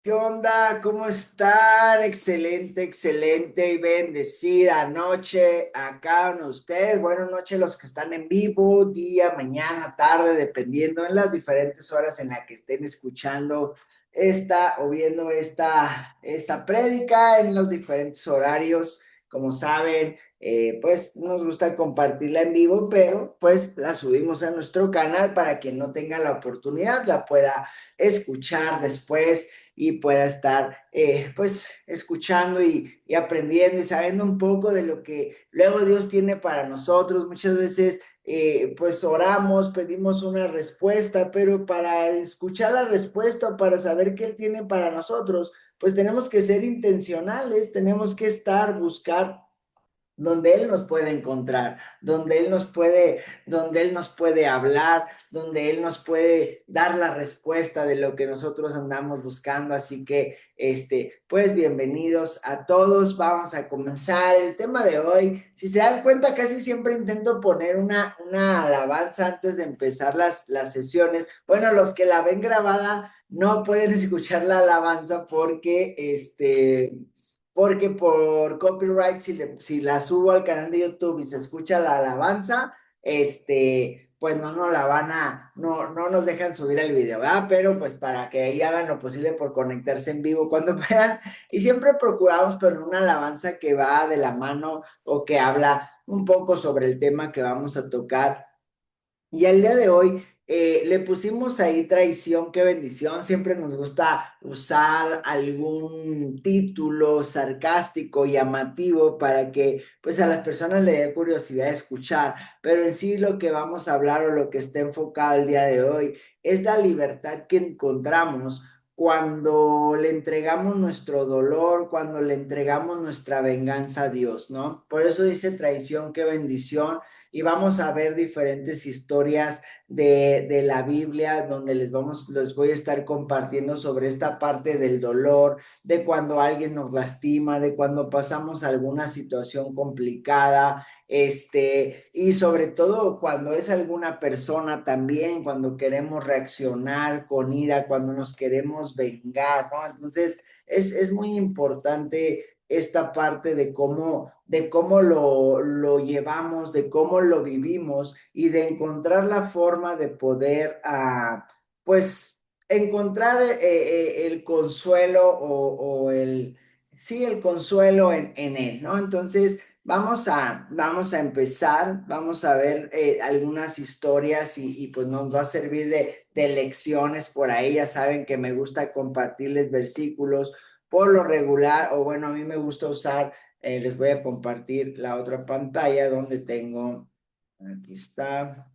¿Qué onda? ¿Cómo están? Excelente, excelente y bendecida noche acá con ustedes. Buenas noches los que están en vivo, día, mañana, tarde, dependiendo en las diferentes horas en las que estén escuchando esta o viendo esta prédica en los diferentes horarios. Como saben, pues nos gusta compartirla en vivo, pero pues la subimos a nuestro canal para quien no tenga la oportunidad, la pueda escuchar después y pueda estar pues escuchando y aprendiendo y sabiendo un poco de lo que luego Dios tiene para nosotros. Muchas veces pues oramos, pedimos una respuesta, pero para escuchar la respuesta, para saber qué Él tiene para nosotros, pues tenemos que ser intencionales, tenemos que estar, buscar donde Él nos puede encontrar, donde Él nos puede hablar, donde Él nos puede dar la respuesta de lo que nosotros andamos buscando. Así que, pues bienvenidos a todos. Vamos a comenzar el tema de hoy. Si se dan cuenta, casi siempre intento poner una alabanza antes de empezar las sesiones. Bueno, los que la ven grabada no pueden escuchar la alabanza porque por copyright, si la subo al canal de YouTube y se escucha la alabanza, pues no nos dejan subir el video, ¿verdad? Pero pues para que ahí hagan lo posible por conectarse en vivo cuando puedan. Y siempre procuramos poner una alabanza que va de la mano o que habla un poco sobre el tema que vamos a tocar. Y al día de hoy le pusimos ahí traición, qué bendición. Siempre nos gusta usar algún título sarcástico y llamativo para que pues a las personas le dé curiosidad de escuchar. Pero en sí lo que vamos a hablar o lo que está enfocado el día de hoy es la libertad que encontramos cuando le entregamos nuestro dolor, cuando le entregamos nuestra venganza a Dios, ¿no? Por eso dice traición, qué bendición y vamos a ver diferentes historias de la Biblia donde les voy a estar compartiendo sobre esta parte del dolor, de cuando alguien nos lastima, de cuando pasamos alguna situación complicada, y sobre todo cuando es alguna persona también, cuando queremos reaccionar con ira, cuando nos queremos vengar, ¿no? Entonces, es muy importante esta parte de cómo lo llevamos, de cómo lo vivimos y de encontrar la forma de poder, pues, encontrar el consuelo sí, el consuelo en él, ¿no? Entonces, vamos a empezar, vamos a ver algunas historias y pues nos va a servir de lecciones por ahí. Ya saben que me gusta compartirles versículos por lo regular, o bueno, a mí me gusta usar, les voy a compartir la otra pantalla donde tengo, aquí está,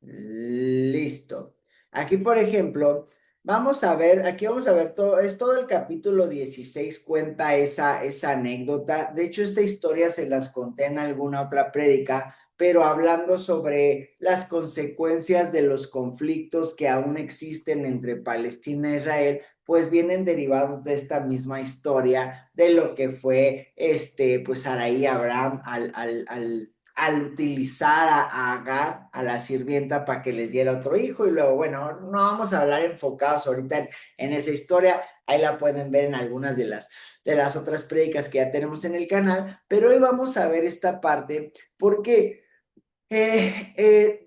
listo. Aquí, por ejemplo, aquí vamos a ver todo, es todo el capítulo 16 cuenta esa anécdota. De hecho, esta historia se las conté en alguna otra prédica, pero hablando sobre las consecuencias de los conflictos que aún existen entre Palestina e Israel, pues vienen derivados de esta misma historia de lo que fue, pues Sarai y Abraham al utilizar a Agar, a la sirvienta, para que les diera otro hijo. Y luego, bueno, no vamos a hablar enfocados ahorita en esa historia, ahí la pueden ver en algunas de las otras prédicas que ya tenemos en el canal, pero hoy vamos a ver esta parte porque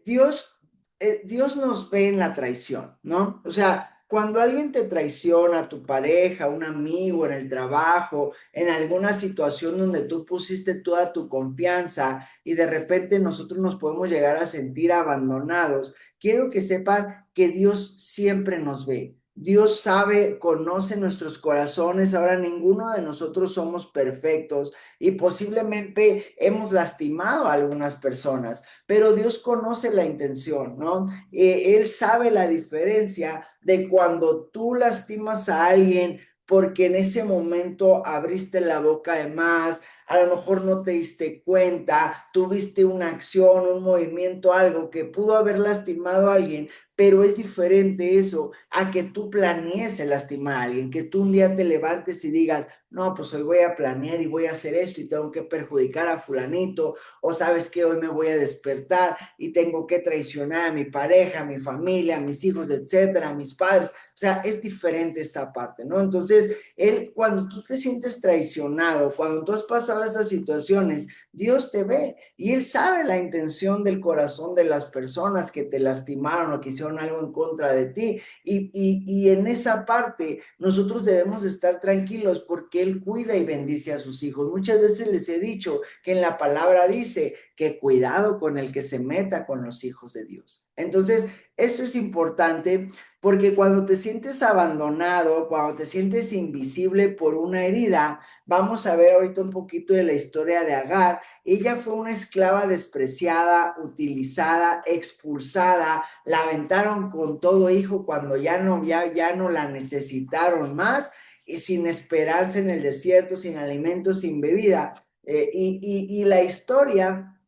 Dios nos ve en la traición, ¿no? O sea, cuando alguien te traiciona, tu pareja, un amigo en el trabajo, en alguna situación donde tú pusiste toda tu confianza y de repente nosotros nos podemos llegar a sentir abandonados, quiero que sepan que Dios siempre nos ve. Dios sabe, conoce nuestros corazones. Ahora ninguno de nosotros somos perfectos y posiblemente hemos lastimado a algunas personas, pero Dios conoce la intención, ¿no? Él sabe la diferencia de cuando tú lastimas a alguien porque en ese momento abriste la boca de más, a lo mejor no te diste cuenta, tuviste una acción, un movimiento, algo que pudo haber lastimado a alguien, pero es diferente eso a que tú planees el lastimar a alguien, que tú un día te levantes y digas, no, pues hoy voy a planear y voy a hacer esto y tengo que perjudicar a fulanito, o sabes que hoy me voy a despertar y tengo que traicionar a mi pareja, a mi familia, a mis hijos, etcétera, a mis padres. O sea, es diferente esta parte, ¿no? Entonces, cuando tú te sientes traicionado, cuando tú has pasado esas situaciones, Dios te ve y Él sabe la intención del corazón de las personas que te lastimaron o que hicieron algo en contra de ti. Y en esa parte nosotros debemos estar tranquilos porque Él cuida y bendice a sus hijos. Muchas veces les he dicho que en la palabra dice que cuidado con el que se meta con los hijos de Dios. Entonces, esto es importante porque cuando te sientes abandonado, cuando te sientes invisible por una herida, vamos a ver ahorita un poquito de la historia de Agar. Ella fue una esclava despreciada, utilizada, expulsada, la aventaron con todo hijo cuando ya no la necesitaron más y sin esperanza en el desierto, sin alimento, sin bebida. Y la historia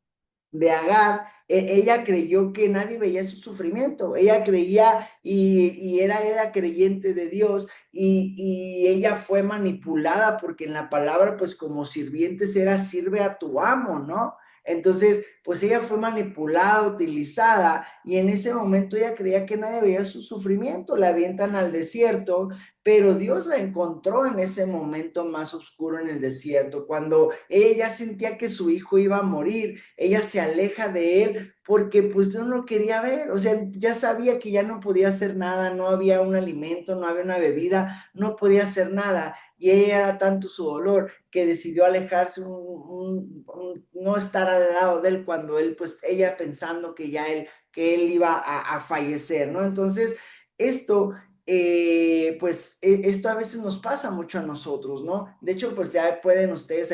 de Agar, ella creyó que nadie veía su sufrimiento, ella creía y era creyente de Dios y ella fue manipulada porque en la palabra pues como sirvientes era sirve a tu amo, ¿no? Entonces, pues ella fue manipulada, utilizada, y en ese momento ella creía que nadie veía su sufrimiento, la avientan al desierto, pero Dios la encontró en ese momento más oscuro en el desierto, cuando ella sentía que su hijo iba a morir, ella se aleja de él porque pues Dios no quería ver, o sea, ya sabía que ya no podía hacer nada, no había un alimento, no había una bebida, no podía hacer nada, y ella era tanto su dolor que decidió alejarse, no estar al lado de él cuando él, pues ella pensando que él iba a fallecer, ¿no? Entonces, esto esto a veces nos pasa mucho a nosotros, ¿no? De hecho, pues ya pueden ustedes,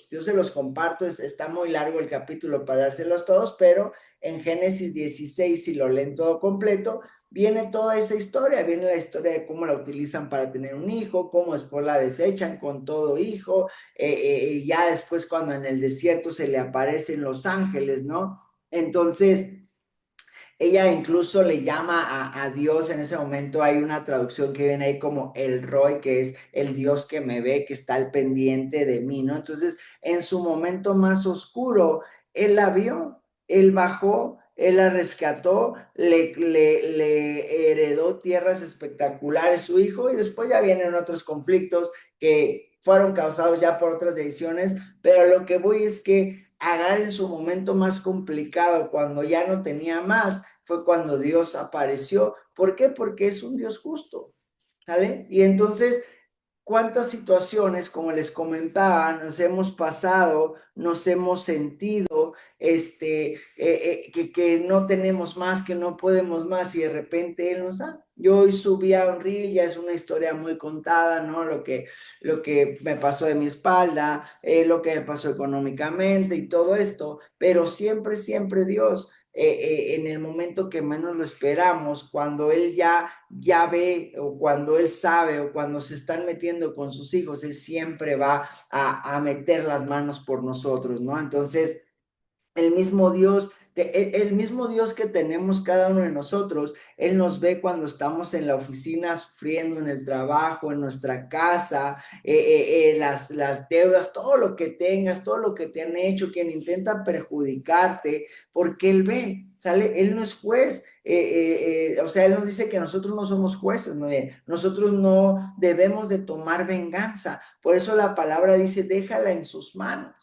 yo se los comparto, está muy largo el capítulo para dárselos todos, pero en Génesis 16, si lo leen todo completo, viene toda esa historia, viene la historia de cómo la utilizan para tener un hijo, cómo después la desechan con todo hijo, ya después cuando en el desierto se le aparecen los ángeles, ¿no? Entonces, ella incluso le llama a Dios en ese momento. Hay una traducción que viene ahí como el Roy, que es el Dios que me ve, que está al pendiente de mí, ¿no? Entonces, en su momento más oscuro, él la vio, él bajó, él la rescató, le heredó tierras espectaculares su hijo y después ya vienen otros conflictos que fueron causados ya por otras decisiones, pero lo que voy es que Agar en su momento más complicado, cuando ya no tenía más, fue cuando Dios apareció. ¿Por qué? Porque es un Dios justo, ¿sale? Y entonces, ¿cuántas situaciones, como les comentaba, nos hemos pasado, nos hemos sentido, que no tenemos más, que no podemos más y de repente Él nos da? Yo hoy subí a un reel, ya es una historia muy contada, ¿no? Lo que me pasó de mi espalda, lo que me pasó económicamente y todo esto, pero siempre, siempre Dios en el momento que menos lo esperamos, cuando Él ya ve o cuando Él sabe o cuando se están metiendo con sus hijos, Él siempre va a meter las manos por nosotros, ¿no? Entonces, el mismo Dios, el mismo Dios que tenemos cada uno de nosotros, Él nos ve cuando estamos en la oficina sufriendo, en el trabajo, en nuestra casa, las deudas, todo lo que tengas, todo lo que te han hecho, quien intenta perjudicarte, porque Él ve, ¿sale? Él no es juez. O sea, Él nos dice que nosotros no somos jueces, ¿no? Nosotros no debemos de tomar venganza. Por eso la palabra dice, déjala en sus manos,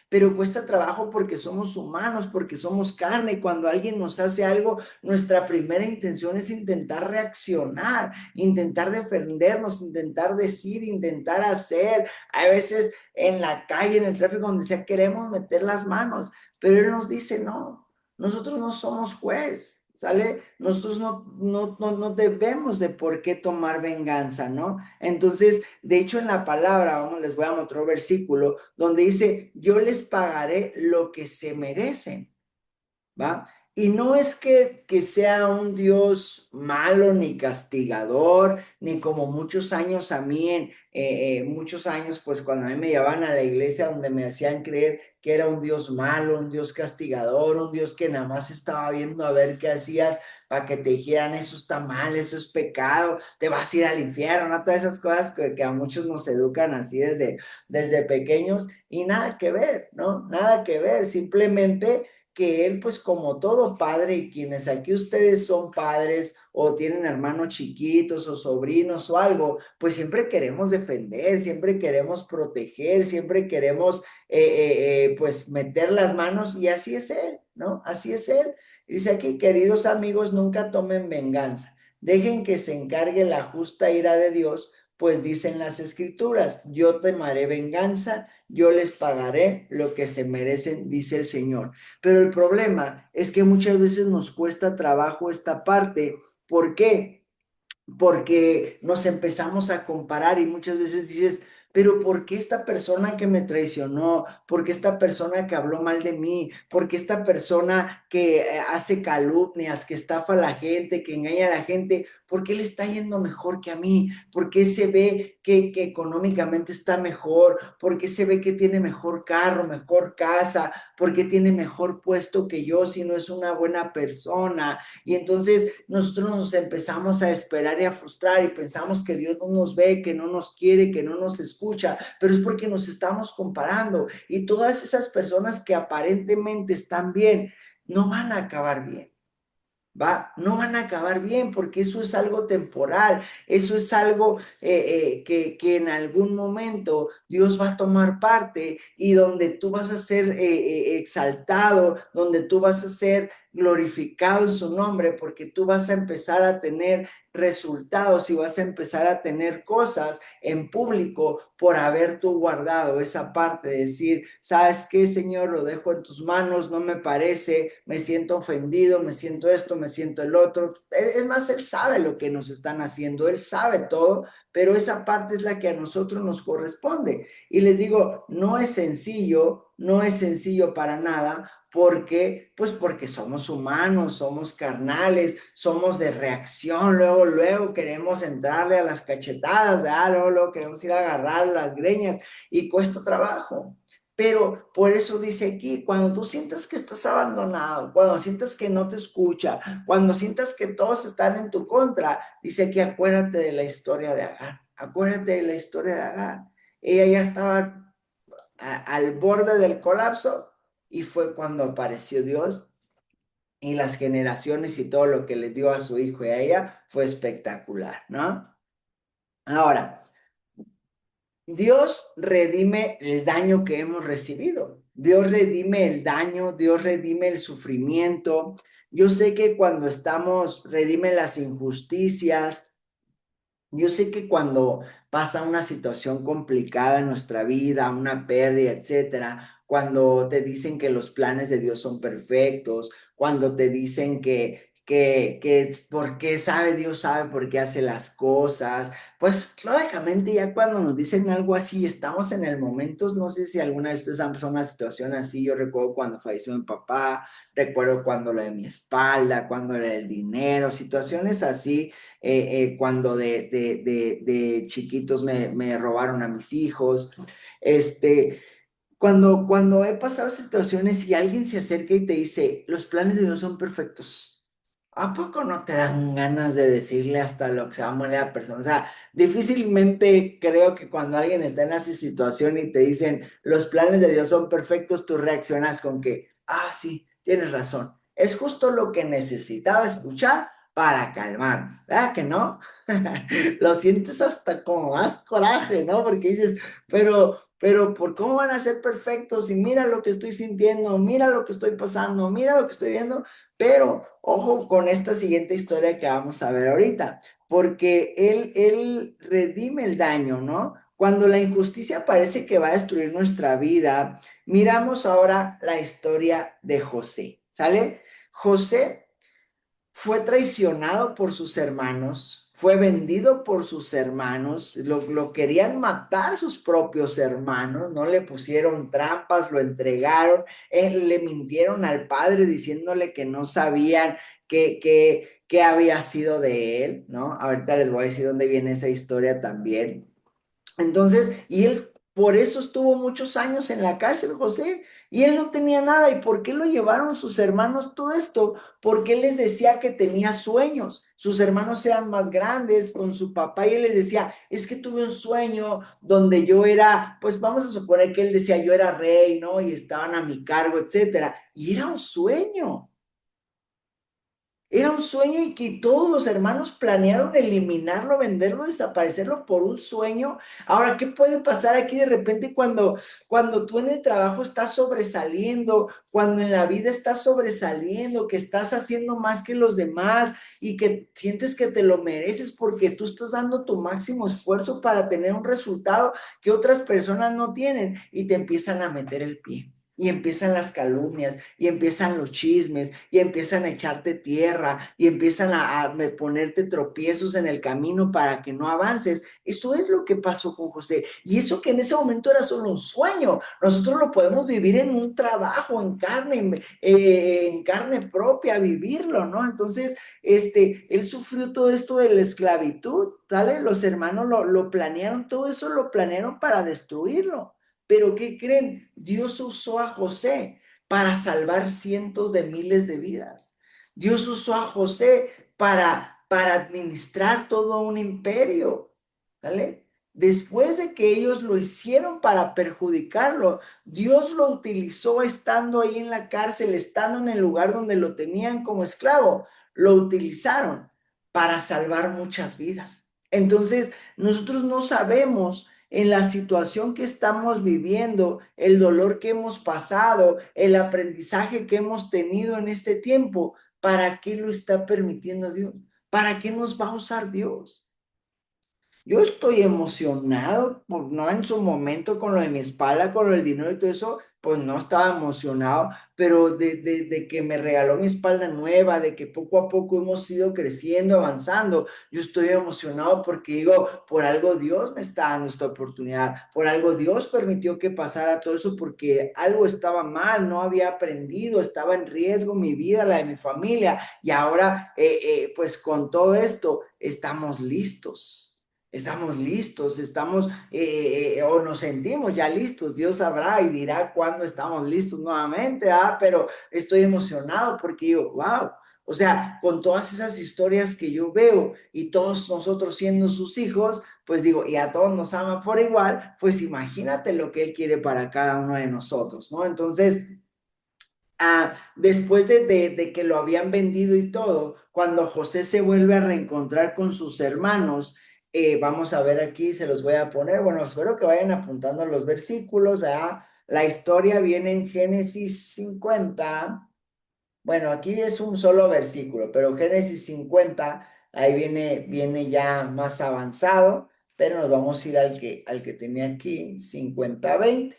pero cuesta trabajo porque somos humanos, porque somos carne. Y cuando alguien nos hace algo, nuestra primera intención es intentar reaccionar, intentar defendernos, intentar decir, intentar hacer. Hay veces en la calle, en el tráfico, donde sea, queremos meter las manos, pero Él nos dice, no, nosotros no somos juez. ¿Sale? Nosotros no debemos de por qué tomar venganza, ¿no? Entonces, de hecho, en la palabra, vamos, les voy a mostrar un versículo donde dice, yo les pagaré lo que se merecen, ¿va? Y no es que sea un Dios malo ni castigador, ni como muchos años a mí, muchos años, pues cuando a mí me llevaban a la iglesia donde me hacían creer que era un Dios malo, un Dios castigador, un Dios que nada más estaba viendo a ver qué hacías para que te dijeran eso está mal, eso es pecado, te vas a ir al infierno, ¿no? Todas esas cosas que a muchos nos educan así desde pequeños y nada que ver, ¿no? Nada que ver, simplemente que él, pues como todo padre, y quienes aquí ustedes son padres o tienen hermanos chiquitos o sobrinos o algo, pues siempre queremos defender, siempre queremos proteger, siempre queremos, pues meter las manos y así es él, ¿no? Así es él. Dice aquí, queridos amigos, nunca tomen venganza, dejen que se encargue la justa ira de Dios, pues dicen las escrituras, yo tomaré venganza, yo les pagaré lo que se merecen, dice el Señor. Pero el problema es que muchas veces nos cuesta trabajo esta parte. ¿Por qué? Porque nos empezamos a comparar y muchas veces dices, pero ¿por qué esta persona que me traicionó? ¿Por qué esta persona que habló mal de mí? ¿Por qué esta persona que hace calumnias, que estafa a la gente, que engaña a la gente? ¿Por qué le está yendo mejor que a mí? ¿Por qué se ve que económicamente está mejor? ¿Por qué se ve que tiene mejor carro, mejor casa? ¿Por qué tiene mejor puesto que yo si no es una buena persona? Y entonces nosotros nos empezamos a esperar y a frustrar y pensamos que Dios no nos ve, que no nos quiere, que no nos escucha, pero es porque nos estamos comparando y todas esas personas que aparentemente están bien, no van a acabar bien. Va, no van a acabar bien porque eso es algo temporal, eso es algo que en algún momento Dios va a tomar parte y donde tú vas a ser exaltado, donde tú vas a ser glorificado en su nombre porque tú vas a empezar a tener resultados y vas a empezar a tener cosas en público por haber tú guardado esa parte de decir, ¿sabes qué, Señor? Lo dejo en tus manos, no me parece, me siento ofendido, me siento esto, me siento el otro. Es más, Él sabe lo que nos están haciendo, Él sabe todo, pero esa parte es la que a nosotros nos corresponde. Y les digo, no es sencillo, no es sencillo para nada. ¿Por qué? Pues porque somos humanos, somos carnales, somos de reacción, luego queremos entrarle a las cachetadas, luego queremos ir a agarrar las greñas y cuesta trabajo. Pero por eso dice aquí, cuando tú sientas que estás abandonado, cuando sientas que no te escucha, cuando sientas que todos están en tu contra, dice aquí, acuérdate de la historia de Agar, acuérdate de la historia de Agar. Ella ya estaba al borde del colapso y fue cuando apareció Dios y las generaciones y todo lo que le dio a su hijo y a ella fue espectacular, ¿no? Ahora, Dios redime el daño que hemos recibido. Dios redime el daño, Dios redime el sufrimiento. Yo sé que cuando estamos, redime las injusticias. Yo sé que cuando pasa una situación complicada en nuestra vida, una pérdida, etcétera, cuando te dicen que los planes de Dios son perfectos, cuando te dicen que por qué sabe Dios, sabe por qué hace las cosas, pues lógicamente ya cuando nos dicen algo así, estamos en el momento, no sé si alguna de ustedes han pasado una situación así, yo recuerdo cuando falleció mi papá, recuerdo cuando lo de mi espalda, cuando era el dinero, situaciones así cuando de chiquitos me robaron a mis hijos, cuando he pasado situaciones y alguien se acerca y te dice, los planes de Dios son perfectos, ¿a poco no te dan ganas de decirle hasta lo que se va a morir la persona? O sea, difícilmente creo que cuando alguien está en esa situación y te dicen, los planes de Dios son perfectos, tú reaccionas con que, sí, tienes razón. Es justo lo que necesitaba escuchar para calmar, ¿verdad que no? Lo sientes hasta como más coraje, ¿no? Porque dices, ¿por cómo van a ser perfectos? Y mira lo que estoy sintiendo, mira lo que estoy pasando, mira lo que estoy viendo. Pero ojo con esta siguiente historia que vamos a ver ahorita, porque él redime el daño, ¿no? Cuando la injusticia parece que va a destruir nuestra vida, miramos ahora la historia de José, ¿sale? José fue traicionado por sus hermanos, fue vendido por sus hermanos, lo querían matar sus propios hermanos, no le pusieron trampas, lo entregaron, le mintieron al padre diciéndole que no sabían qué había sido de él, ¿no? Ahorita les voy a decir dónde viene esa historia también. Entonces, y él por eso estuvo muchos años en la cárcel, José, y él no tenía nada. ¿Y por qué lo llevaron sus hermanos todo esto? Porque él les decía que tenía sueños. Sus hermanos eran más grandes con su papá y él les decía, es que tuve un sueño donde yo era, pues vamos a suponer que él decía, yo era rey, ¿no? Y estaban a mi cargo, etcétera. Y era un sueño. Era un sueño y que todos los hermanos planearon eliminarlo, venderlo, desaparecerlo por un sueño. Ahora, ¿qué puede pasar aquí de repente cuando tú en el trabajo estás sobresaliendo, cuando en la vida estás sobresaliendo, que estás haciendo más que los demás y que sientes que te lo mereces porque tú estás dando tu máximo esfuerzo para tener un resultado que otras personas no tienen y te empiezan a meter el pie? Y empiezan las calumnias, y empiezan los chismes, y empiezan a echarte tierra, y empiezan a ponerte tropiezos en el camino para que no avances. Esto es lo que pasó con José. Y eso que en ese momento era solo un sueño. Nosotros lo podemos vivir en un trabajo, en carne propia, vivirlo, ¿no? Entonces, él sufrió todo esto de la esclavitud, ¿vale? Los hermanos lo planearon, todo eso lo planearon para destruirlo. Pero ¿qué creen? Dios usó a José para salvar cientos de miles de vidas. Dios usó a José para administrar todo un imperio. ¿Vale? Después de que ellos lo hicieron para perjudicarlo, Dios lo utilizó estando ahí en la cárcel, estando en el lugar donde lo tenían como esclavo. Lo utilizaron para salvar muchas vidas. Entonces, nosotros no sabemos en la situación que estamos viviendo, el dolor que hemos pasado, el aprendizaje que hemos tenido en este tiempo, ¿para qué lo está permitiendo Dios? ¿Para qué nos va a usar Dios? Yo estoy emocionado, pues no en su momento con lo de mi espalda, con lo del dinero y todo eso, pues no estaba emocionado, pero de que me regaló mi espalda nueva, de que poco a poco hemos ido creciendo, avanzando, yo estoy emocionado porque digo, por algo Dios me está dando esta oportunidad, por algo Dios permitió que pasara todo eso porque algo estaba mal, no había aprendido, estaba en riesgo mi vida, la de mi familia, y ahora pues con todo esto estamos listos. Estamos listos, o nos sentimos ya listos. Dios sabrá y dirá cuándo estamos listos nuevamente, pero estoy emocionado porque digo, wow, o sea, con todas esas historias que yo veo y todos nosotros siendo sus hijos, pues digo, y a todos nos ama por igual, pues imagínate lo que Él quiere para cada uno de nosotros, ¿no? Entonces, después de que lo habían vendido y todo, cuando José se vuelve a reencontrar con sus hermanos, vamos a ver aquí, se los voy a poner, bueno, espero que vayan apuntando los versículos, ¿verdad? La historia viene en Génesis 50. Bueno, aquí es un solo versículo, pero Génesis 50, ahí viene ya más avanzado, pero nos vamos a ir al que tenía aquí, 50-20.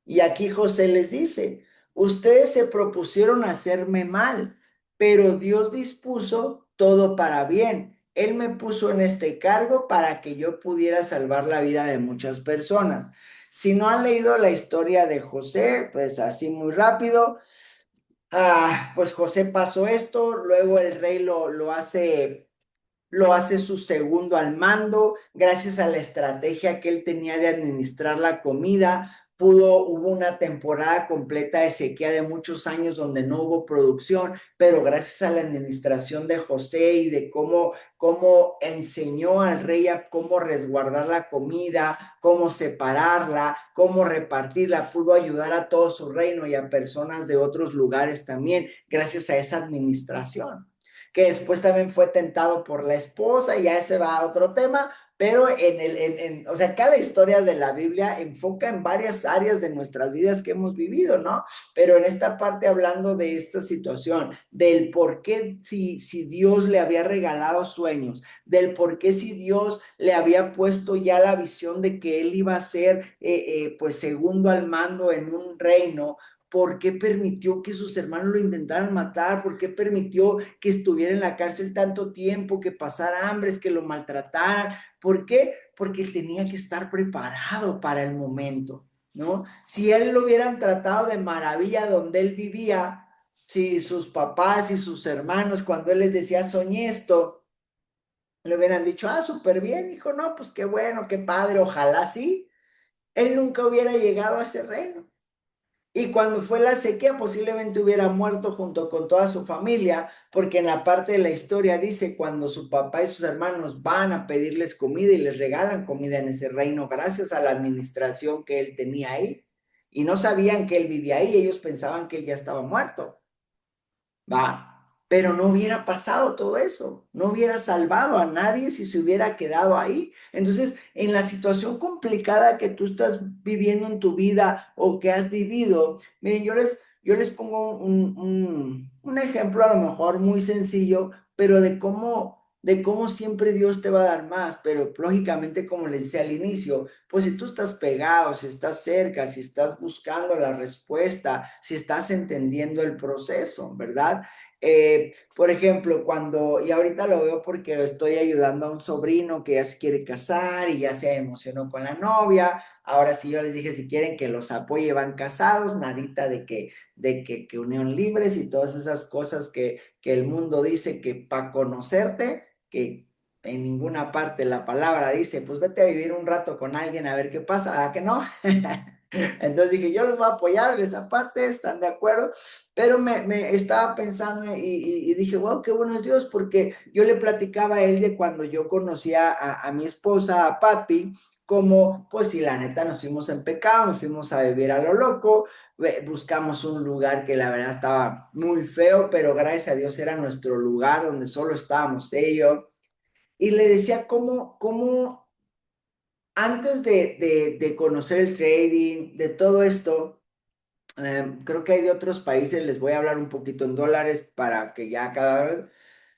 Y aquí José les dice, ustedes se propusieron hacerme mal, pero Dios dispuso todo para bien. Él me puso en este cargo para que yo pudiera salvar la vida de muchas personas. Si no han leído la historia de José, pues así muy rápido, pues José pasó esto, luego el rey lo hace su segundo al mando, gracias a la estrategia que él tenía de administrar la comida. Hubo una temporada completa de sequía de muchos años donde no hubo producción, pero gracias a la administración de José y de cómo enseñó al rey a cómo resguardar la comida, cómo separarla, cómo repartirla, pudo ayudar a todo su reino y a personas de otros lugares también, gracias a esa administración que después también fue tentado por la esposa, y ya ese va a otro tema, pero o sea, cada historia de la Biblia enfoca en varias áreas de nuestras vidas que hemos vivido, ¿no? Pero en esta parte hablando de esta situación, del por qué si Dios le había regalado sueños, del por qué si Dios le había puesto ya la visión de que él iba a ser, pues, segundo al mando en un reino, por qué permitió que sus hermanos lo intentaran matar, por qué permitió que estuviera en la cárcel tanto tiempo, que pasara hambres, que lo maltrataran. ¿Por qué? Porque él tenía que estar preparado para el momento, ¿no? Si él lo hubieran tratado de maravilla donde él vivía, si sus papás y sus hermanos, cuando él les decía, soñé esto, le hubieran dicho, ah, súper bien, hijo, no, pues qué bueno, qué padre, ojalá sí, él nunca hubiera llegado a ese reino. Y cuando fue la sequía, posiblemente hubiera muerto junto con toda su familia, porque en la parte de la historia dice cuando su papá y sus hermanos van a pedirles comida y les regalan comida en ese reino, gracias a la administración que él tenía ahí. Y no sabían que él vivía ahí, ellos pensaban que él ya estaba muerto. Va, pero no hubiera pasado todo eso, no hubiera salvado a nadie si se hubiera quedado ahí. Entonces, en la situación complicada que tú estás viviendo en tu vida o que has vivido, miren, yo les pongo un ejemplo a lo mejor muy sencillo, pero de cómo siempre Dios te va a dar más, pero lógicamente, como les decía al inicio, pues si tú estás pegado, si estás cerca, si estás buscando la respuesta, si estás entendiendo el proceso, ¿verdad? Por ejemplo, y ahorita lo veo porque estoy ayudando a un sobrino que ya se quiere casar y ya se emocionó con la novia. Ahora sí, yo les dije, si quieren que los apoye, van casados, nadita de que unión libres y todas esas cosas que el mundo dice que para conocerte, que en ninguna parte la palabra dice, pues vete a vivir un rato con alguien a ver qué pasa, ¿a que no? Entonces dije, yo los voy a apoyar en esa parte, ¿están de acuerdo? Pero me estaba pensando y dije, wow, qué bueno es Dios, porque yo le platicaba a él de cuando yo conocía a mi esposa, a Papi, como, pues si la neta nos fuimos en pecado, nos fuimos a vivir a lo loco, buscamos un lugar que la verdad estaba muy feo, pero gracias a Dios era nuestro lugar donde solo estábamos ellos. Y le decía cómo antes de conocer el trading, de todo esto, creo que hay de otros países, les voy a hablar un poquito en dólares para que ya cada vez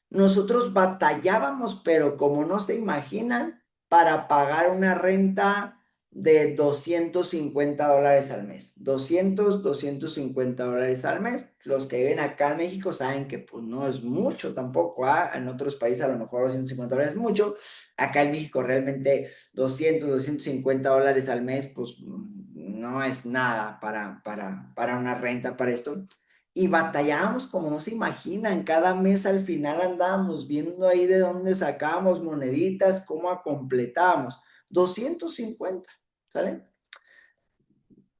nosotros batallábamos, pero como no se imaginan, para pagar una renta de $250 al mes. 250 al mes. Los que viven acá en México saben que pues no es mucho tampoco, ¿ah? En otros países a lo mejor $250 es mucho. Acá en México realmente $250 al mes, pues no es nada para una renta para esto. Y batallábamos como no se imaginan, cada mes al final andábamos viendo ahí de dónde sacábamos moneditas, cómo completábamos. 250, ¿sale?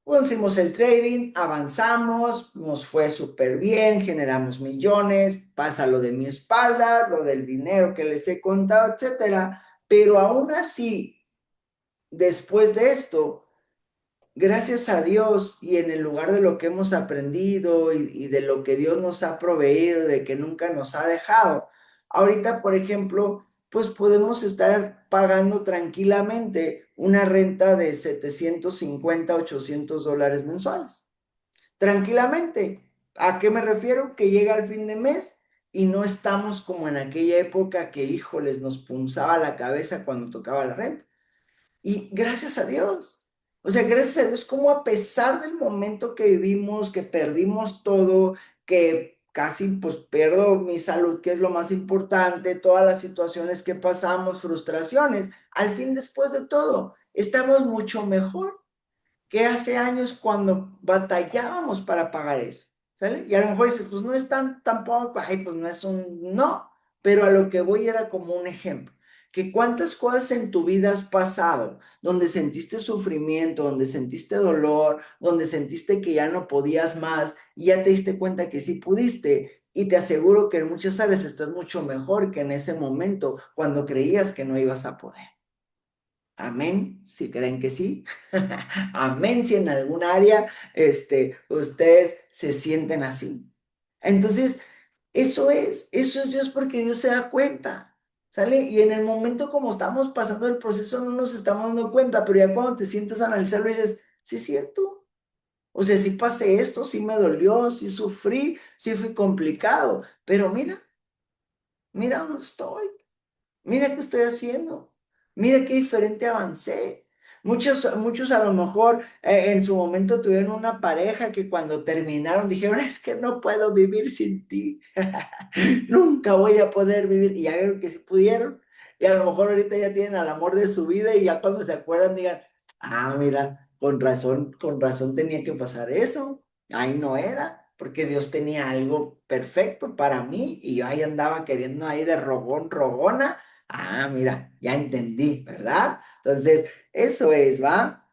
Bueno, hicimos el trading, avanzamos, nos fue súper bien, generamos millones, pasa lo de mi espalda, lo del dinero que les he contado, etcétera. Pero aún así, después de esto, gracias a Dios y en el lugar de lo que hemos aprendido y de lo que Dios nos ha proveído, de que nunca nos ha dejado, ahorita, por ejemplo, pues podemos estar pagando tranquilamente una renta de 750 $800 mensuales. Tranquilamente. ¿A qué me refiero? Que llega el fin de mes y no estamos como en aquella época que, híjoles, nos punzaba la cabeza cuando tocaba la renta. Y gracias a Dios. O sea, gracias a Dios, como a pesar del momento que vivimos, que perdimos todo, que casi pues pierdo mi salud, que es lo más importante, todas las situaciones que pasamos, frustraciones, al fin después de todo, estamos mucho mejor que hace años cuando batallábamos para pagar eso, ¿sale? Y a lo mejor dices, pues no es tampoco, ay, pues no es no, pero a lo que voy era como un ejemplo, que cuántas cosas en tu vida has pasado, donde sentiste sufrimiento, donde sentiste dolor, donde sentiste que ya no podías más, y ya te diste cuenta que sí pudiste, y te aseguro que en muchas áreas estás mucho mejor que en ese momento, cuando creías que no ibas a poder. Amén, si creen que sí. Amén, si en algún área ustedes se sienten así. Entonces, eso es Dios porque Dios se da cuenta, ¿sale? Y en el momento como estamos pasando el proceso no nos estamos dando cuenta, pero ya cuando te sientes a analizarlo dices, sí es cierto. O sea, sí pasé esto, sí me dolió, sí sufrí, sí fue complicado, pero mira dónde estoy. Mira qué estoy haciendo. Mira qué diferente avancé. Muchos a lo mejor en su momento tuvieron una pareja que cuando terminaron dijeron, es que no puedo vivir sin ti. Nunca voy a poder vivir. Y ya vieron que sí pudieron. Y a lo mejor ahorita ya tienen al amor de su vida y ya cuando se acuerdan digan, ah, mira, con razón tenía que pasar eso. Ahí no era, porque Dios tenía algo perfecto para mí y yo ahí andaba queriendo ahí de rogón, rogona. Ah, mira, ya entendí, ¿verdad? Entonces, eso es, ¿va?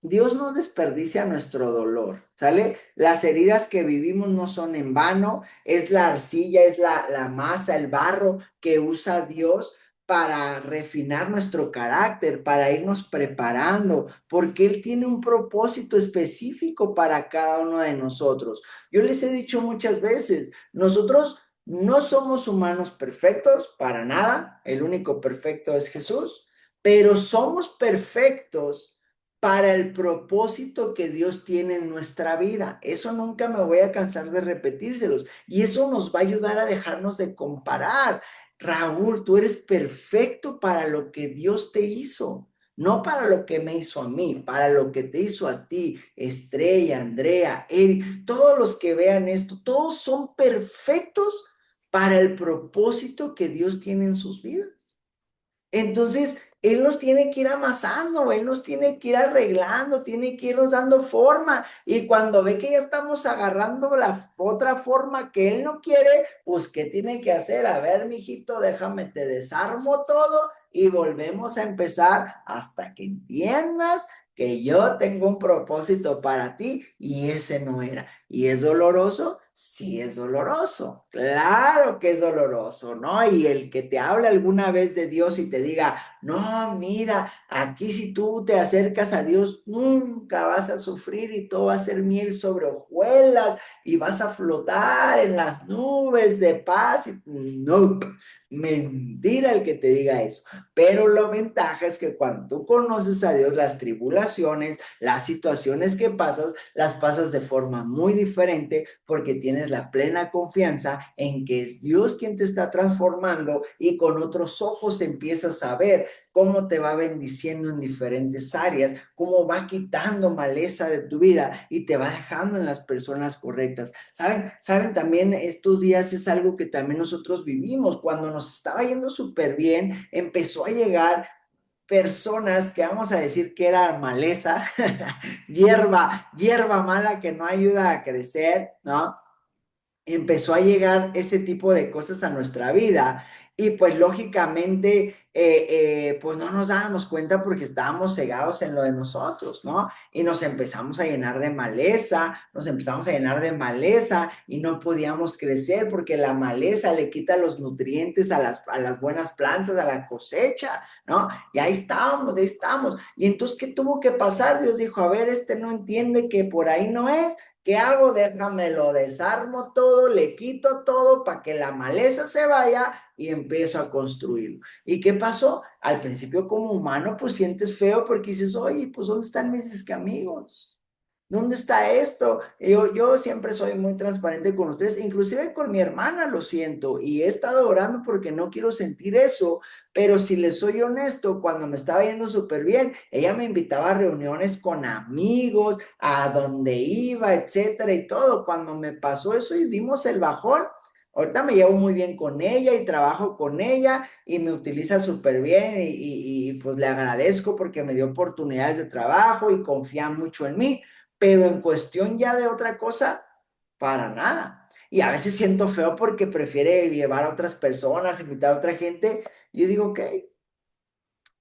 Dios no desperdicia nuestro dolor, ¿sale? Las heridas que vivimos no son en vano, es la arcilla, es la masa, el barro que usa Dios para refinar nuestro carácter, para irnos preparando, porque Él tiene un propósito específico para cada uno de nosotros. Yo les he dicho muchas veces, nosotros no somos humanos perfectos, para nada, el único perfecto es Jesús, pero somos perfectos para el propósito que Dios tiene en nuestra vida. Eso nunca me voy a cansar de repetírselos. Y eso nos va a ayudar a dejarnos de comparar. Raúl, tú eres perfecto para lo que Dios te hizo. No para lo que me hizo a mí, para lo que te hizo a ti, Estrella, Andrea, Eric, todos los que vean esto, todos son perfectos para el propósito que Dios tiene en sus vidas. Entonces, Él nos tiene que ir amasando, Él nos tiene que ir arreglando, tiene que irnos dando forma. Y cuando ve que ya estamos agarrando la otra forma que Él no quiere, pues, ¿qué tiene que hacer? A ver, mijito, déjame, te desarmo todo y volvemos a empezar hasta que entiendas que yo tengo un propósito para ti y ese no era. ¿Y es doloroso? Sí, es doloroso. Claro que es doloroso, ¿no? Y el que te hable alguna vez de Dios y te diga, no, mira, aquí si tú te acercas a Dios, nunca vas a sufrir y todo va a ser miel sobre hojuelas y vas a flotar en las nubes de paz. No, mentira el que te diga eso. Pero la ventaja es que cuando tú conoces a Dios, las tribulaciones, las situaciones que pasas, las pasas de forma muy diferente porque tienes la plena confianza en que es Dios quien te está transformando y con otros ojos empiezas a ver cómo te va bendiciendo en diferentes áreas, cómo va quitando maleza de tu vida y te va dejando en las personas correctas. ¿Saben? También estos días es algo que también nosotros vivimos. Cuando nos estaba yendo súper bien, empezó a llegar personas que vamos a decir que era maleza, hierba mala que no ayuda a crecer, ¿no? Empezó a llegar ese tipo de cosas a nuestra vida y pues lógicamente pues no nos dábamos cuenta porque estábamos cegados en lo de nosotros, ¿no? Y nos empezamos a llenar de maleza, nos empezamos a llenar de maleza y no podíamos crecer porque la maleza le quita los nutrientes a las buenas plantas, a la cosecha, ¿no? Y ahí estábamos, ahí estamos. Y entonces, ¿qué tuvo que pasar? Dios dijo, a ver, este no entiende que por ahí no es. ¿Qué hago? Déjame, lo desarmo todo, le quito todo para que la maleza se vaya y empiezo a construirlo. ¿Y qué pasó? Al principio como humano, pues sientes feo porque dices, oye, pues ¿dónde están mis amigos? ¿Dónde está esto? Yo siempre soy muy transparente con ustedes, inclusive con mi hermana lo siento y he estado orando porque no quiero sentir eso, pero si les soy honesto, cuando me estaba yendo súper bien, ella me invitaba a reuniones con amigos, a donde iba, etcétera y todo. Cuando me pasó eso y dimos el bajón, ahorita me llevo muy bien con ella y trabajo con ella y me utiliza súper bien pues le agradezco porque me dio oportunidades de trabajo y confía mucho en mí, pero en cuestión ya de otra cosa, para nada. Y a veces siento feo porque prefiere llevar a otras personas, invitar a otra gente. Yo digo, ok,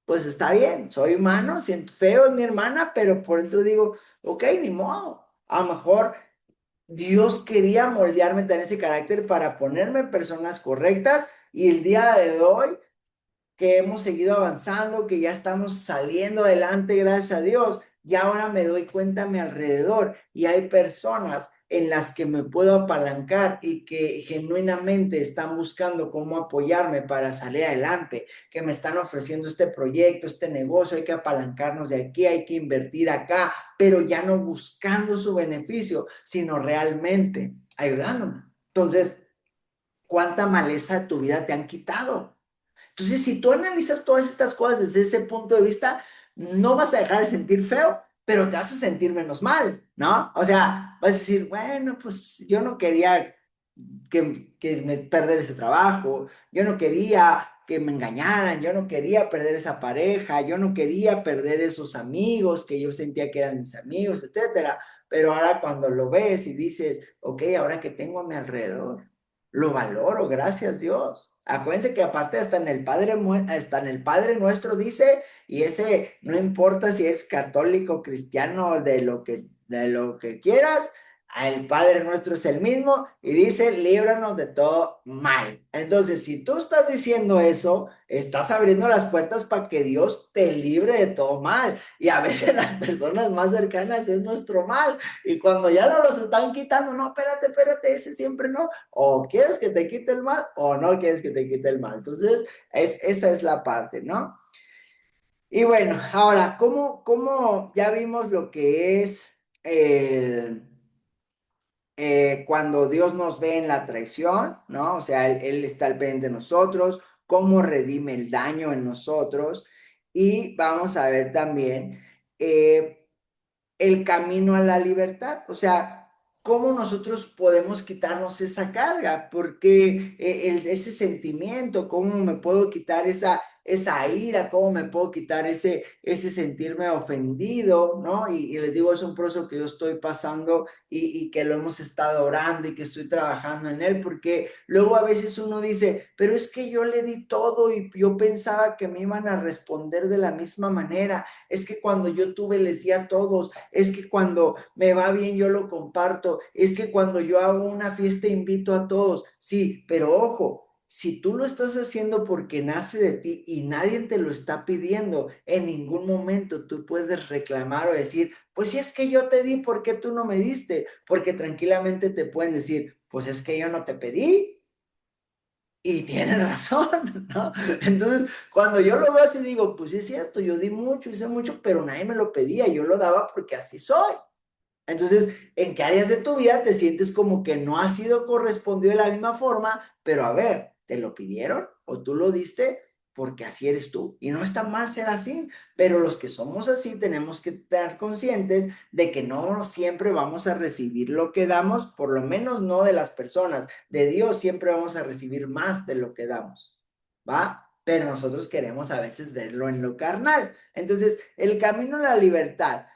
pues está bien, soy humano, siento feo, es mi hermana, pero por dentro digo, ok, ni modo. A lo mejor Dios quería moldearme en ese carácter para ponerme personas correctas y el día de hoy que hemos seguido avanzando, que ya estamos saliendo adelante, gracias a Dios. Y ahora me doy cuenta a mi alrededor y hay personas en las que me puedo apalancar y que genuinamente están buscando cómo apoyarme para salir adelante, que me están ofreciendo este proyecto, este negocio, hay que apalancarnos de aquí, hay que invertir acá, pero ya no buscando su beneficio, sino realmente ayudándome. Entonces, ¿cuánta maleza de tu vida te han quitado? Entonces, si tú analizas todas estas cosas desde ese punto de vista, no vas a dejar de sentir feo, pero te vas a sentir menos mal, ¿no? O sea, vas a decir, bueno, pues yo no quería que me perder ese trabajo, yo no quería que me engañaran, yo no quería perder esa pareja, yo no quería perder esos amigos que yo sentía que eran mis amigos, etcétera. Pero ahora cuando lo ves y dices, ok, ahora que tengo a mi alrededor, lo valoro, gracias Dios. Acuérdense que aparte hasta en el Padre Nuestro dice, y ese no importa si es católico, cristiano, de lo que quieras, el Padre Nuestro es el mismo y dice, líbranos de todo mal. Entonces, si tú estás diciendo eso, estás abriendo las puertas para que Dios te libre de todo mal. Y a veces las personas más cercanas es nuestro mal. Y cuando ya no los están quitando, no, espérate, espérate, ese siempre no. O quieres que te quite el mal o no quieres que te quite el mal. Entonces, esa es la parte, ¿no? Y bueno, ahora, ¿cómo ya vimos lo que es el cuando Dios nos ve en la traición, ¿no? O sea, Él está al pendiente de nosotros, cómo redime el daño en nosotros. Y vamos a ver también eh, el camino a la libertad, o sea, cómo nosotros podemos quitarnos esa carga, porque ese sentimiento, cómo me puedo quitar esa ira, cómo me puedo quitar ese sentirme ofendido, ¿no? Y les digo, es un proceso que yo estoy pasando y que lo hemos estado orando y que estoy trabajando en él, porque luego a veces uno dice, pero es que yo le di todo y yo pensaba que me iban a responder de la misma manera, es que cuando yo tuve les di a todos, es que cuando me va bien yo lo comparto, es que cuando yo hago una fiesta invito a todos, sí, pero ojo, si tú lo estás haciendo porque nace de ti y nadie te lo está pidiendo, en ningún momento tú puedes reclamar o decir, pues si es que yo te di, ¿por qué tú no me diste? Porque tranquilamente te pueden decir, pues es que yo no te pedí. Y tienen razón, ¿no? Entonces, cuando yo lo veo así, digo, pues sí es cierto, yo di mucho, hice mucho, pero nadie me lo pedía, yo lo daba porque así soy. Entonces, ¿en qué áreas de tu vida te sientes como que no ha sido correspondido de la misma forma? Pero a ver, ¿te lo pidieron o tú lo diste? Porque así eres tú. Y no está mal ser así, pero los que somos así tenemos que estar conscientes de que no siempre vamos a recibir lo que damos, por lo menos no de las personas. De Dios siempre vamos a recibir más de lo que damos, ¿va? Pero nosotros queremos a veces verlo en lo carnal. Entonces, el camino a la libertad.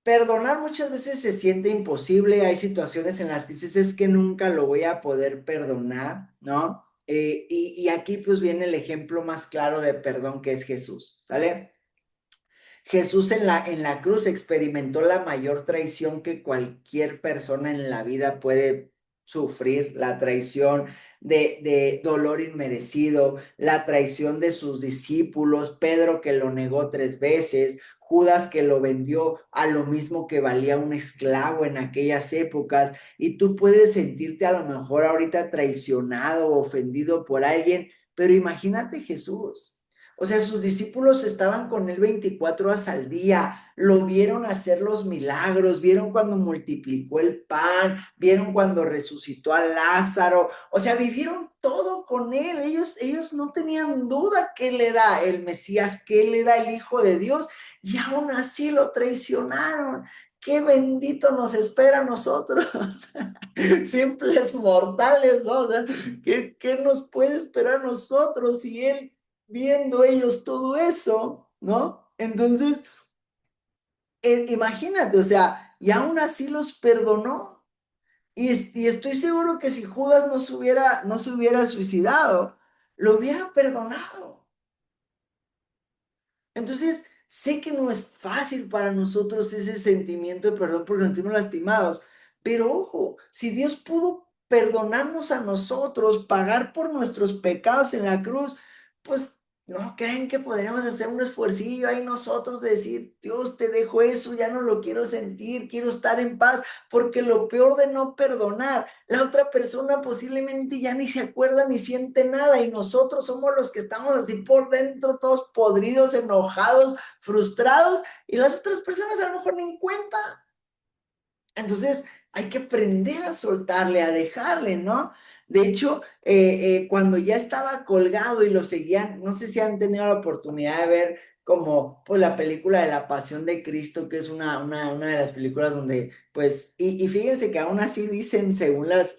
Perdonar muchas veces se siente imposible, hay situaciones en las que dices, es que nunca lo voy a poder perdonar, ¿no? Y aquí pues viene el ejemplo más claro de perdón que es Jesús, ¿vale? Jesús en la cruz experimentó la mayor traición que cualquier persona en la vida puede sufrir, la traición de dolor inmerecido, la traición de sus discípulos, Pedro que lo negó 3 veces, Judas que lo vendió a lo mismo que valía un esclavo en aquellas épocas, y tú puedes sentirte a lo mejor ahorita traicionado o ofendido por alguien, pero imagínate Jesús. O sea, sus discípulos estaban con él 24 horas al día, lo vieron hacer los milagros, vieron cuando multiplicó el pan, vieron cuando resucitó a Lázaro, o sea, vivieron todo con él. Ellos no tenían duda que él era el Mesías, que él era el Hijo de Dios, y aún así lo traicionaron. Qué bendito nos espera a nosotros, simples mortales, ¿no? O sea, ¿qué nos puede esperar a nosotros si él viendo ellos todo eso, ¿no? Entonces, imagínate, o sea, y aún así los perdonó. Y estoy seguro que si Judas no se hubiera suicidado, lo hubiera perdonado. Entonces, sé que no es fácil para nosotros ese sentimiento de perdón porque nos sentimos lastimados, pero ojo, si Dios pudo perdonarnos a nosotros, pagar por nuestros pecados en la cruz, pues no creen que podríamos hacer un esfuercillo ahí nosotros de decir, Dios, te dejo eso, ya no lo quiero sentir, quiero estar en paz, porque lo peor de no perdonar, la otra persona posiblemente ya ni se acuerda ni siente nada y nosotros somos los que estamos así por dentro, todos podridos, enojados, frustrados y las otras personas a lo mejor ni en cuenta. Entonces hay que aprender a soltarle, a dejarle, ¿no? De hecho, cuando ya estaba colgado y lo seguían, no sé si han tenido la oportunidad de ver como pues la película de la Pasión de Cristo, que es una de las películas donde, pues, y fíjense que aún así dicen, según las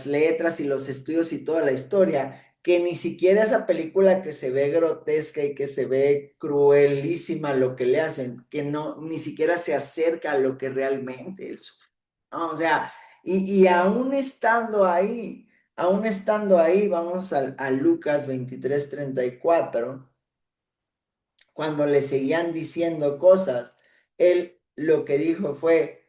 letras y los estudios y toda la historia, que ni siquiera esa película que se ve grotesca y que se ve cruelísima lo que le hacen, que no, ni siquiera se acerca a lo que realmente él sufre, ¿no? O sea, y aún estando ahí, vamos a Lucas 23:34, cuando le seguían diciendo cosas, él lo que dijo fue,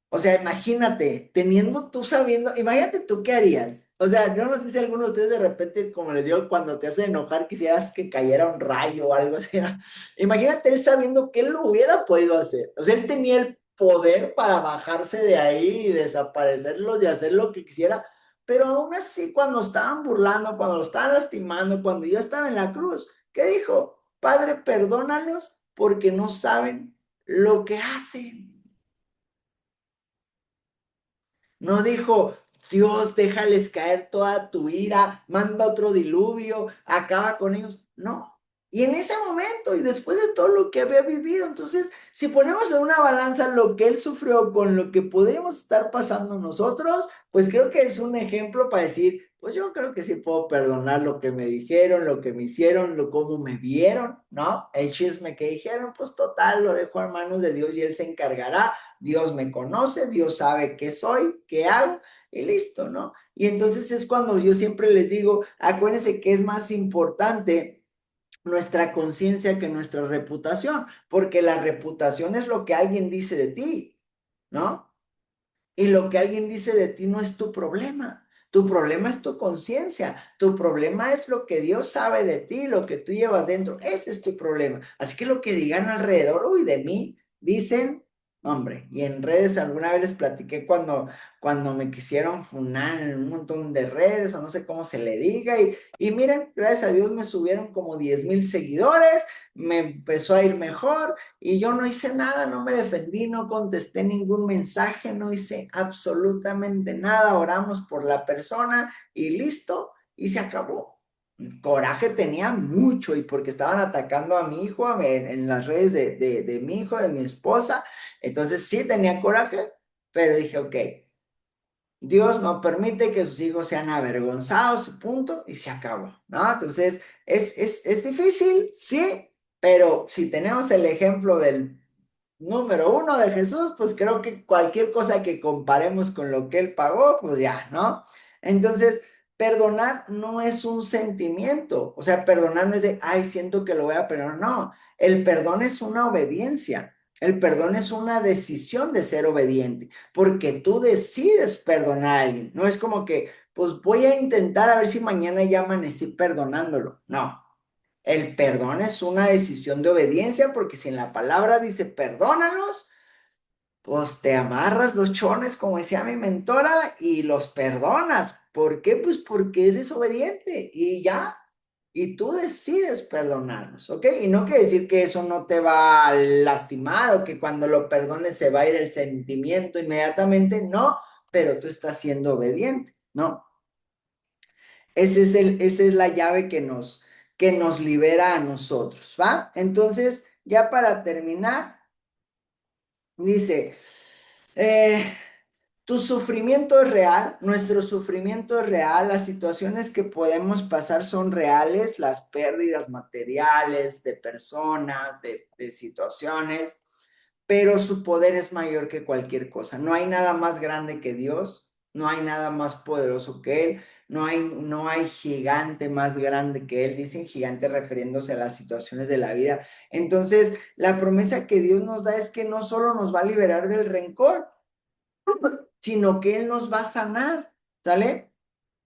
o sea, imagínate, teniendo tú sabiendo, imagínate tú qué harías. O sea, yo no sé si alguno de ustedes de repente, como les digo, cuando te hace enojar, quisieras que cayera un rayo o algo así, ¿no? Imagínate él sabiendo que él lo hubiera podido hacer. O sea, él tenía el poder para bajarse de ahí y desaparecerlos y hacer lo que quisiera. Pero aún así, cuando estaban burlando, cuando lo estaban lastimando, cuando ya estaba en la cruz, ¿qué dijo? Padre, perdónalos porque no saben lo que hacen. No dijo, Dios, déjales caer toda tu ira, manda otro diluvio, acaba con ellos. No. Y en ese momento, y después de todo lo que había vivido, entonces, si ponemos en una balanza lo que él sufrió con lo que podemos estar pasando nosotros, pues creo que es un ejemplo para decir, pues yo creo que sí puedo perdonar lo que me dijeron, lo que me hicieron, lo cómo me vieron, ¿no? El chisme que dijeron, pues total, lo dejo en manos de Dios y él se encargará. Dios me conoce, Dios sabe qué soy, qué hago y listo, ¿no? Y entonces es cuando yo siempre les digo, acuérdense que es más importante nuestra conciencia que nuestra reputación, porque la reputación es lo que alguien dice de ti, ¿no? Y lo que alguien dice de ti no es tu problema. Tu problema es tu conciencia. Tu problema es lo que Dios sabe de ti, lo que tú llevas dentro. Ese es tu problema. Así que lo que digan alrededor, uy, de mí, dicen, hombre, y en redes alguna vez les platiqué cuando me quisieron funar en un montón de redes o no sé cómo se le diga. Y miren, gracias a Dios me subieron como 10,000 seguidores, me empezó a ir mejor. Y yo no hice nada, no me defendí, no contesté ningún mensaje, no hice absolutamente nada. Oramos por la persona y listo, y se acabó. Coraje tenía mucho y porque estaban atacando a mi hijo en las redes de mi hijo, de mi esposa. Entonces sí tenía coraje, pero dije, ok, Dios no permite que sus hijos sean avergonzados, punto, y se acabó, ¿no? Entonces, es difícil, sí, pero si tenemos el ejemplo del número uno de Jesús, pues creo que cualquier cosa que comparemos con lo que él pagó, pues ya, ¿no? Entonces, perdonar no es un sentimiento, o sea, perdonar no es de, ay, siento que lo voy a perdonar, no, el perdón es una obediencia. El perdón es una decisión de ser obediente porque tú decides perdonar a alguien. No es como que, pues voy a intentar a ver si mañana ya amanecí perdonándolo. No, el perdón es una decisión de obediencia porque si en la palabra dice perdónalos, pues te amarras los chones, como decía mi mentora, y los perdonas. ¿Por qué? Pues porque eres obediente y ya. Y tú decides perdonarlos, ¿ok? Y no quiere decir que eso no te va a lastimar o que cuando lo perdones se va a ir el sentimiento inmediatamente, no, pero tú estás siendo obediente, ¿no? Esa es la llave que nos libera a nosotros, ¿va? Entonces, ya para terminar, dice, eh, tu sufrimiento es real, nuestro sufrimiento es real, las situaciones que podemos pasar son reales, las pérdidas materiales de personas, de situaciones, pero su poder es mayor que cualquier cosa. No hay nada más grande que Dios, no hay nada más poderoso que Él, no hay gigante más grande que Él, dicen gigante refiriéndose a las situaciones de la vida. Entonces, la promesa que Dios nos da es que no solo nos va a liberar del rencor, sino que Él nos va a sanar, ¿sale?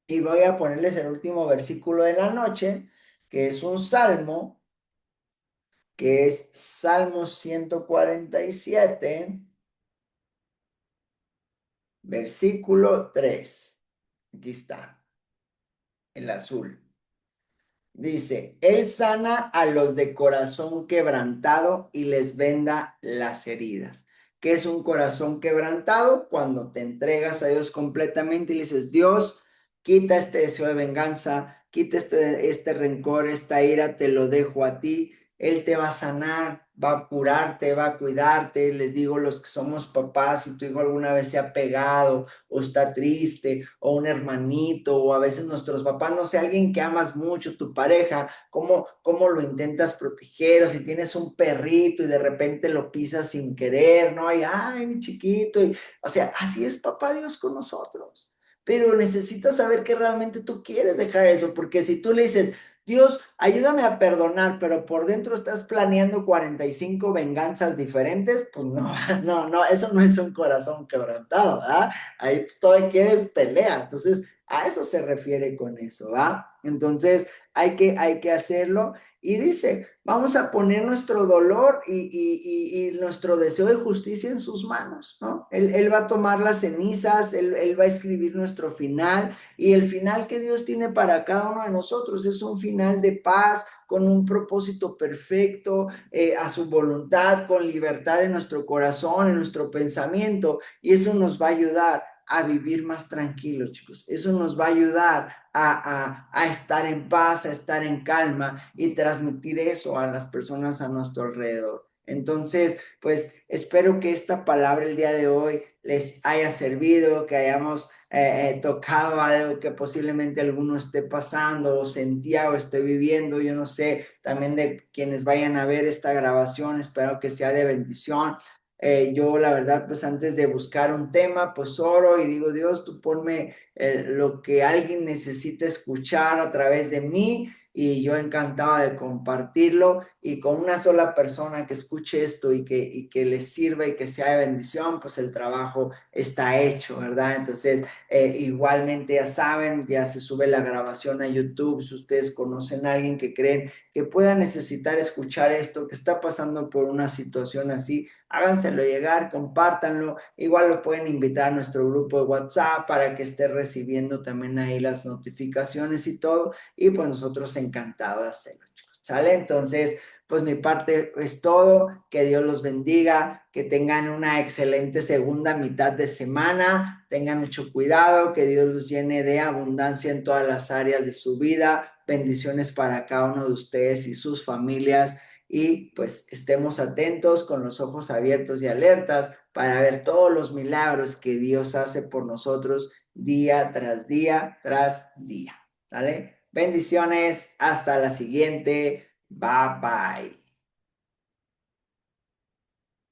Y voy a ponerles el último versículo de la noche, que es un salmo, que es Salmo 147, versículo 3. Aquí está, el azul. Dice, Él sana a los de corazón quebrantado y les venda las heridas. ¿Qué es un corazón quebrantado? Cuando te entregas a Dios completamente y le dices, Dios, quita este deseo de venganza, quita este rencor, esta ira, te lo dejo a ti. Él te va a sanar, va a curarte, va a cuidarte. Les digo, los que somos papás, si tu hijo alguna vez se ha pegado o está triste, o un hermanito, o a veces nuestros papás, no sé, alguien que amas mucho, tu pareja, ¿cómo lo intentas proteger? O si tienes un perrito y de repente lo pisas sin querer, ¿no? Y, ay, mi chiquito, o sea, así es papá Dios con nosotros. Pero necesitas saber que realmente tú quieres dejar eso, porque si tú le dices, Dios, ayúdame a perdonar, pero por dentro estás planeando 45 venganzas diferentes, pues no, no, eso no es un corazón quebrantado, ¿verdad? Ahí todo quieres pelea, entonces a eso se refiere con eso, ¿va? Entonces hay que hacerlo y dice, vamos a poner nuestro dolor y nuestro deseo de justicia en sus manos, ¿no? Él va a tomar las cenizas, él va a escribir nuestro final y el final que Dios tiene para cada uno de nosotros es un final de paz, con un propósito perfecto, a su voluntad, con libertad en nuestro corazón, en nuestro pensamiento y eso nos va a ayudar a vivir más tranquilos, chicos. Eso nos va a ayudar a estar en paz, a estar en calma y transmitir eso a las personas a nuestro alrededor. Entonces, pues espero que esta palabra el día de hoy les haya servido, que hayamos tocado algo que posiblemente alguno esté pasando o sentía o esté viviendo, yo no sé, también de quienes vayan a ver esta grabación, espero que sea de bendición. Yo la verdad, pues antes de buscar un tema, pues oro y digo, Dios, tú ponme lo que alguien necesita escuchar a través de mí y yo encantado de compartirlo y con una sola persona que escuche esto y que le sirva y que sea de bendición, pues el trabajo está hecho, ¿verdad? Entonces, igualmente ya saben, ya se sube la grabación a YouTube, si ustedes conocen a alguien que creen que pueda necesitar escuchar esto, que está pasando por una situación así, háganselo llegar, compártanlo, igual lo pueden invitar a nuestro grupo de WhatsApp para que esté recibiendo también ahí las notificaciones y todo, y pues nosotros encantados de hacerlo, chicos, ¿sale? Entonces, pues mi parte es todo, que Dios los bendiga, que tengan una excelente segunda mitad de semana, tengan mucho cuidado, que Dios los llene de abundancia en todas las áreas de su vida, bendiciones para cada uno de ustedes y sus familias y pues estemos atentos con los ojos abiertos y alertas para ver todos los milagros que Dios hace por nosotros día tras día tras día. ¿Vale? Bendiciones, hasta la siguiente. Bye bye.